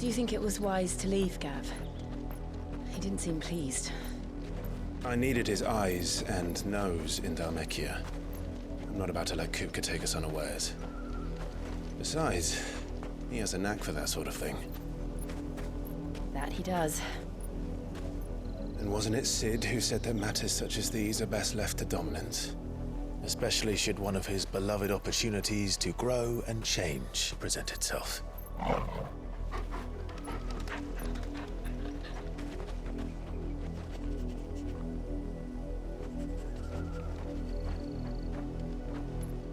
Do you think it was wise to leave, Gav? He didn't seem pleased. I needed his eyes and nose in Dhalmekia. I'm not about to let Kupka take us unawares. Besides, he has a knack for that sort of thing. That he does. And wasn't it Sid who said that matters such as these are best left to dominance? Especially should one of his beloved opportunities to grow and change present itself.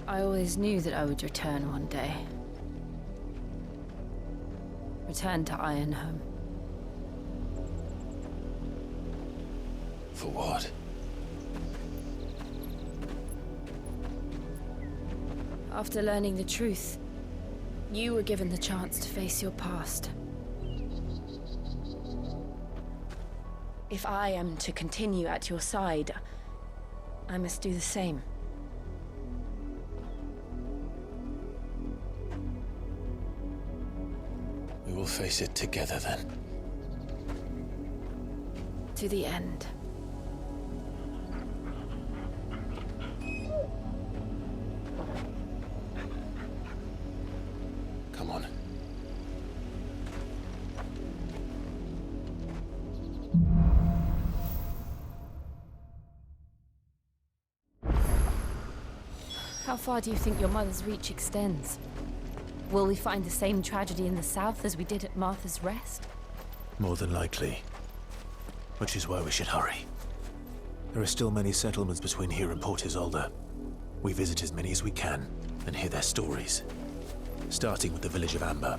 I always knew that I would return one day. Return to Ironhome. For what? After learning the truth, you were given the chance to face your past. If I am to continue at your side, I must do the same. We will face it together then. To the end. Come on. How far do you think your mother's reach extends? Will we find the same tragedy in the south as we did at Martha's Rest? More than likely. Which is why we should hurry. There are still many settlements between here and Port Isolde. We visit as many as we can and hear their stories. Starting with the village of Amber.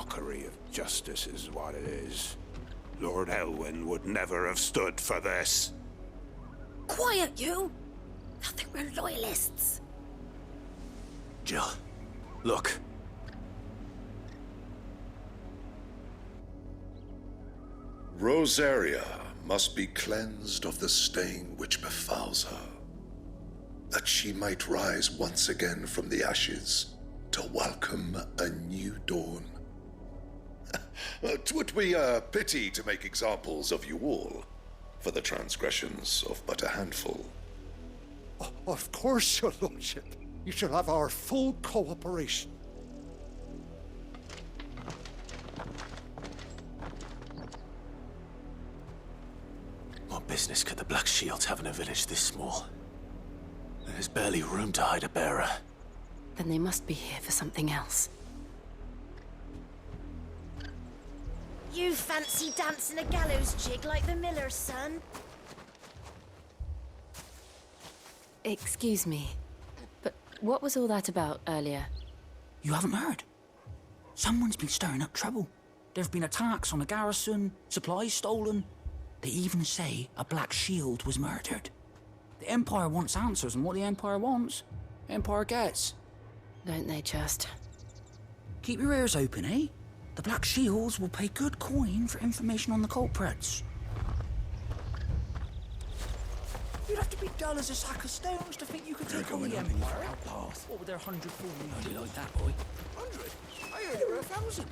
mockery of justice is what it is. Lord Elwyn would never have stood for this. Quiet, you! I think we're loyalists. Jill, look. Rosaria must be cleansed of the stain which befouls her, that she might rise once again from the ashes to welcome a new dawn. 'Twould be a pity to make examples of you all, for the transgressions of but a handful. Of course, your lordship. You shall have our full cooperation. What business could the Black Shields have in a village this small? There's barely room to hide a bearer. Then they must be here for something else. You fancy dancing a gallows jig like the miller's son? Excuse me, but what was all that about earlier? You haven't heard? Someone's been stirring up trouble. There have been attacks on the garrison, supplies stolen. They even say a Black Shield was murdered. The Empire wants answers, and what the Empire wants, Empire gets. Don't they just? Keep your ears open, eh? The Black Shields will pay good coin for information on the culprits. You'd have to be dull as a sack of stones to think you could take on the Empire outpath. What with their 100 fallen? Hardly like that, boy. 100? I heard there were 1,000.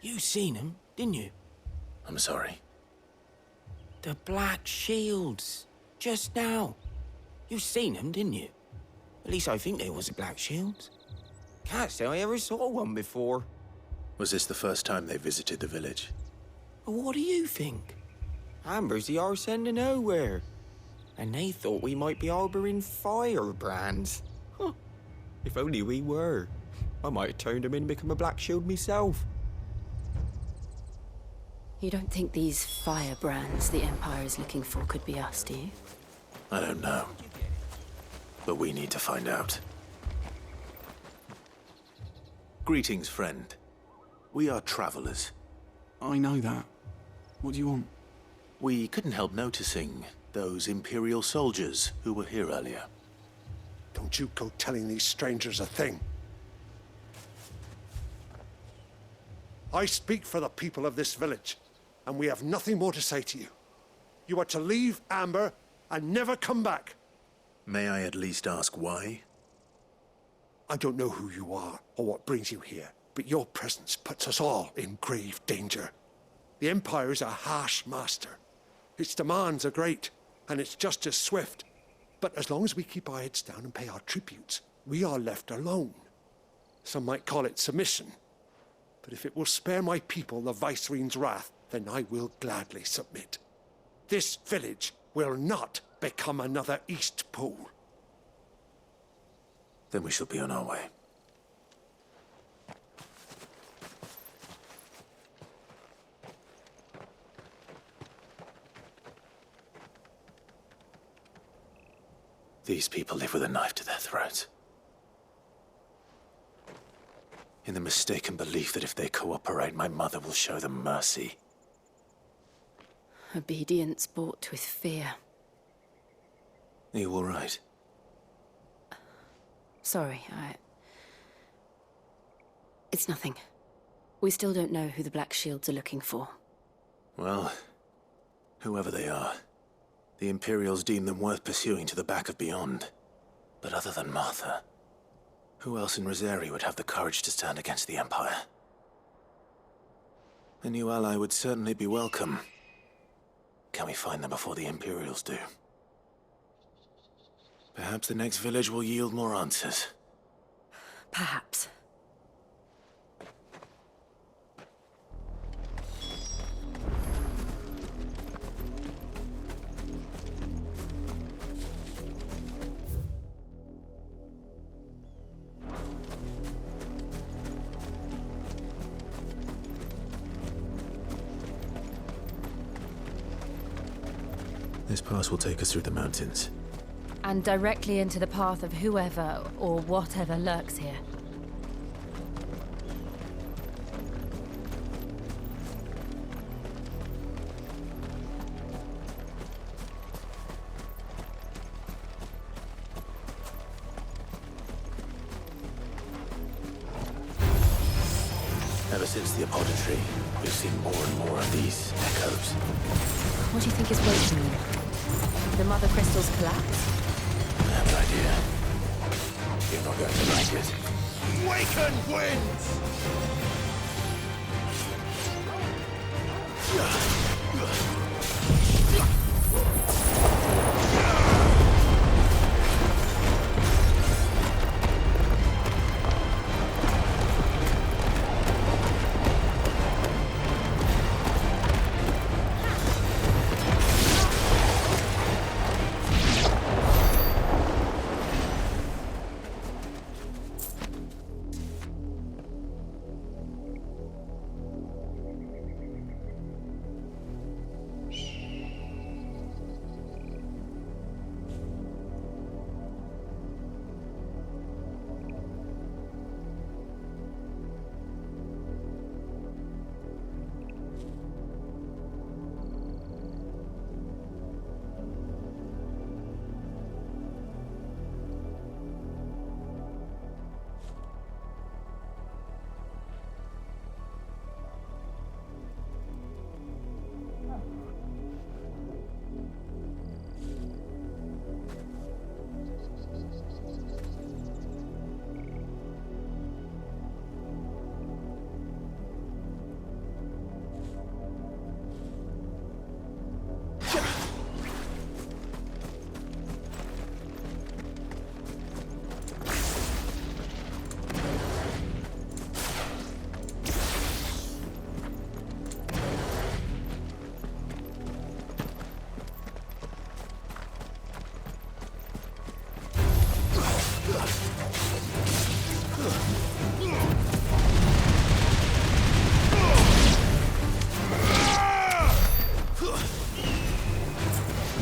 You seen him, didn't you? I'm sorry. The Black Shields. Just now. You seen them, didn't you? At least I think there was a Black Shield. Can't say I ever saw one before. Was this the first time they visited the village? Well, what do you think? Amber's the arse end of nowhere. And they thought we might be harbouring firebrands. Huh. If only we were. I might have turned them in and become a Black Shield myself. You don't think these firebrands the Empire is looking for could be us, do you? I don't know. But we need to find out. Greetings, friend. We are travelers. I know that. What do you want? We couldn't help noticing those Imperial soldiers who were here earlier. Don't you go telling these strangers a thing. I speak for the people of this village, and we have nothing more to say to you. You are to leave Amber and never come back. May I at least ask why? I don't know who you are or what brings you here, but your presence puts us all in grave danger. The Empire is a harsh master. Its demands are great, and its justice swift. But as long as we keep our heads down and pay our tributes, we are left alone. Some might call it submission. But if it will spare my people the Viceroy's wrath, then I will gladly submit. This village will not become another East Pool. Then we shall be on our way. These people live with a knife to their throats. In the mistaken belief that if they cooperate, my mother will show them mercy. Obedience bought with fear. Are you all right? Sorry, It's nothing. We still don't know who the Black Shields are looking for. Well, whoever they are, the Imperials deem them worth pursuing to the back of beyond. But other than Martha, who else in Rosaria would have the courage to stand against the Empire? A new ally would certainly be welcome. Can we find them before the Imperials do? Perhaps the next village will yield more answers. Perhaps. This pass will take us through the mountains. And directly into the path of whoever or whatever lurks here. Ever since the apodatory, we've seen more and more of these echoes. What do you think is waiting them? The Mother Crystal's collapse? I have an idea. You're not going to like it. Waken winds!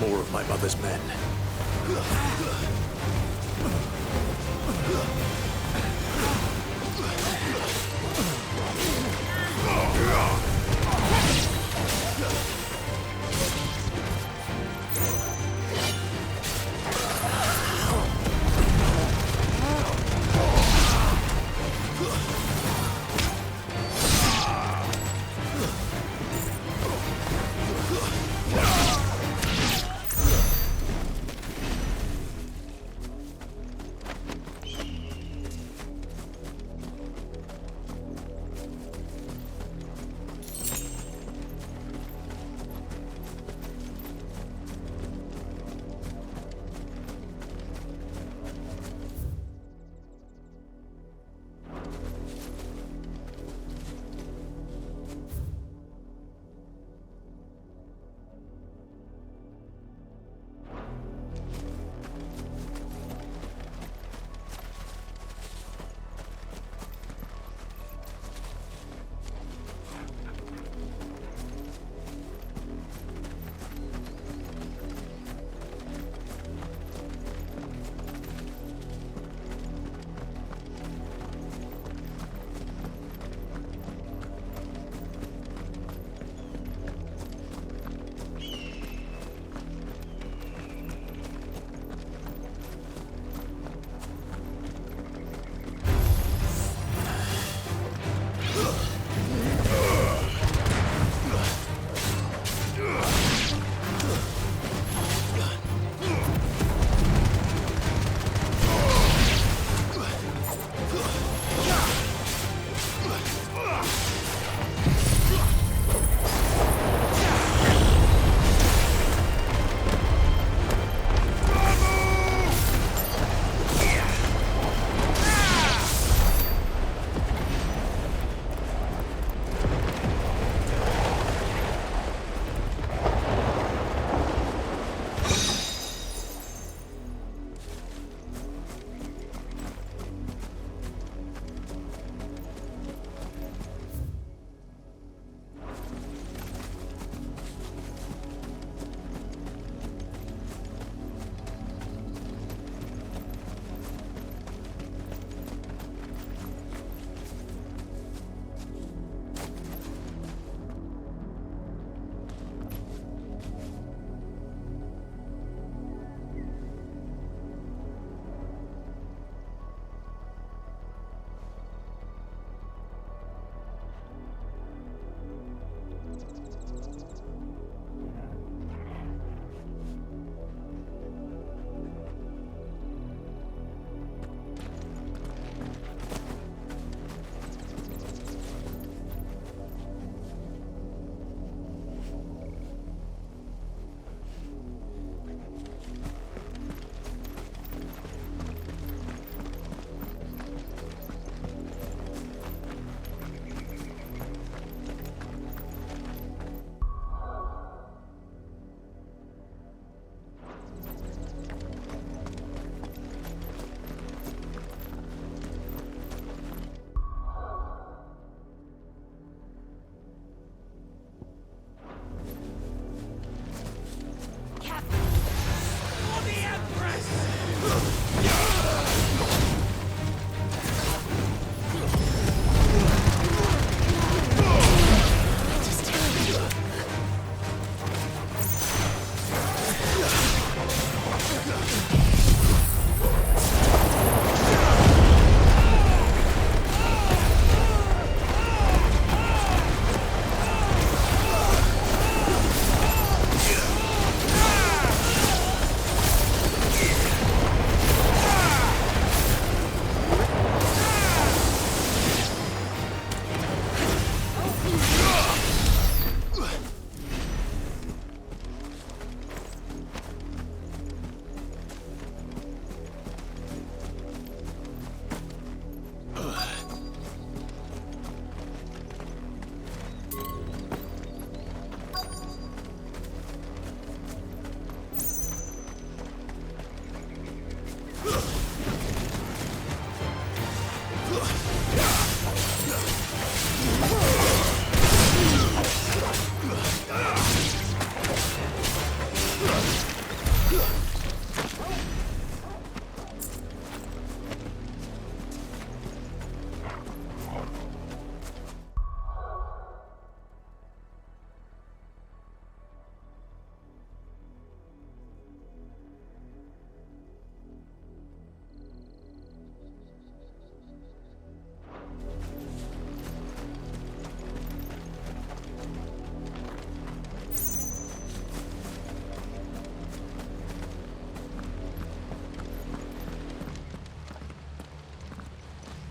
More of my mother's men.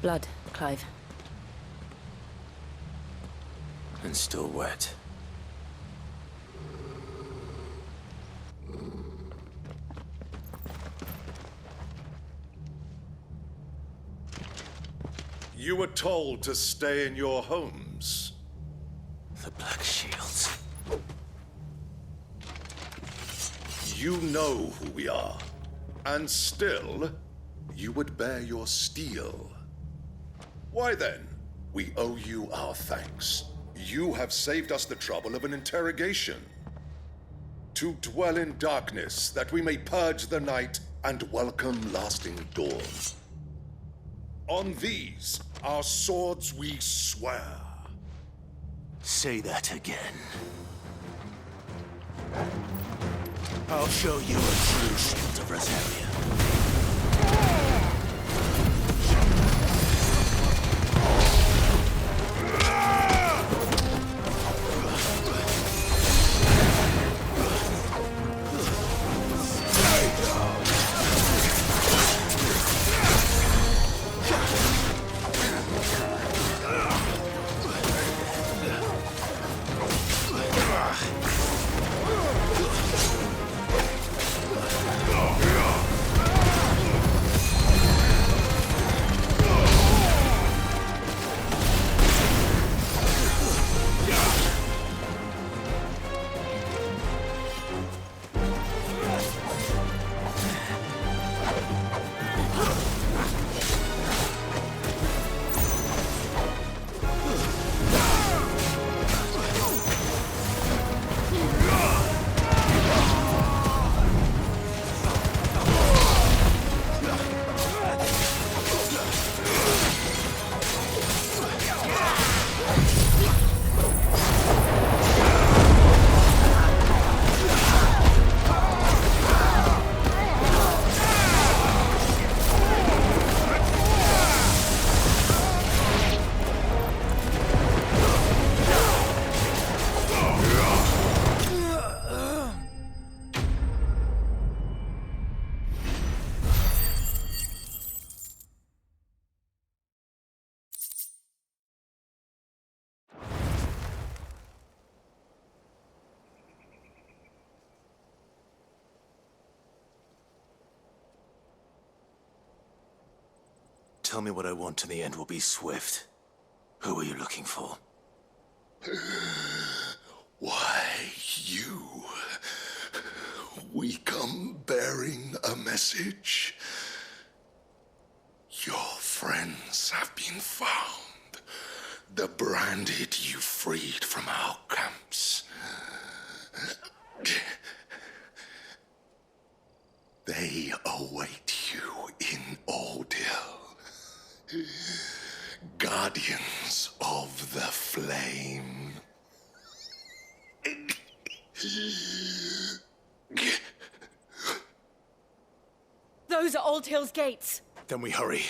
Blood, Clive. And still wet. You were told to stay in your homes. The Black Shields. You know who we are. And still, you would bear your steel. Why then, we owe you our thanks. You have saved us the trouble of an interrogation. To dwell in darkness, that we may purge the night and welcome lasting dawn. On these, our swords we swear. Say that again. I'll show you a true shield of Rosaria. Tell me what I want and the end will be swift. Who are you looking for? Why, you. We come bearing a message. Your friends have been found. The branded you freed from our camps. They await you in Ordeal. Guardians of the Flame. Those are Old Hill's gates. Then we hurry.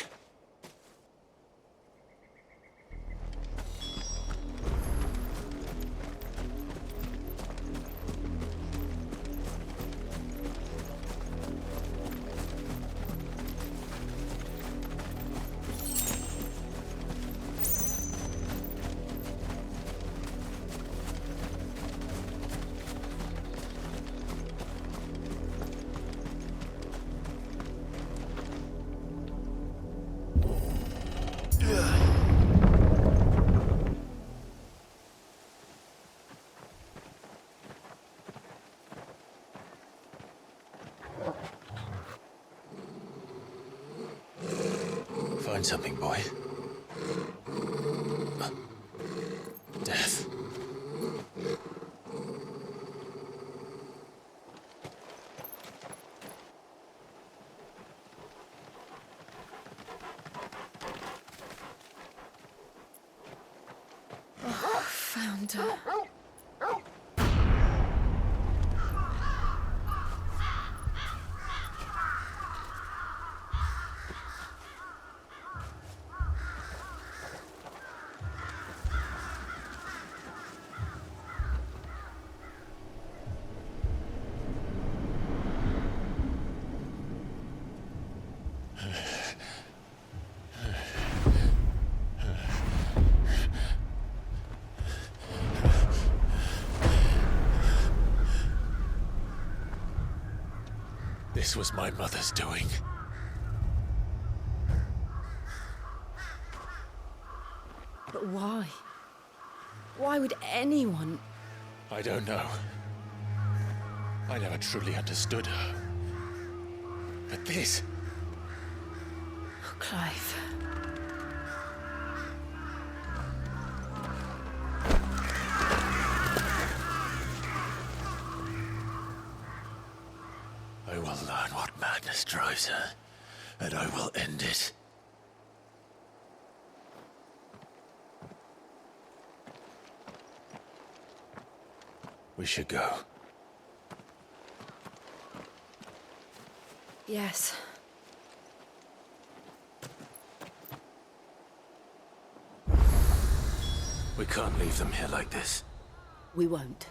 Find something, boy. Death. Found her. this was my mother's doing. But why? Why would anyone... I don't know. I never truly understood her. But this... Oh, Clive. I will learn what madness drives her, and I will end it. We should go. Yes. We can't leave them here like this. We won't.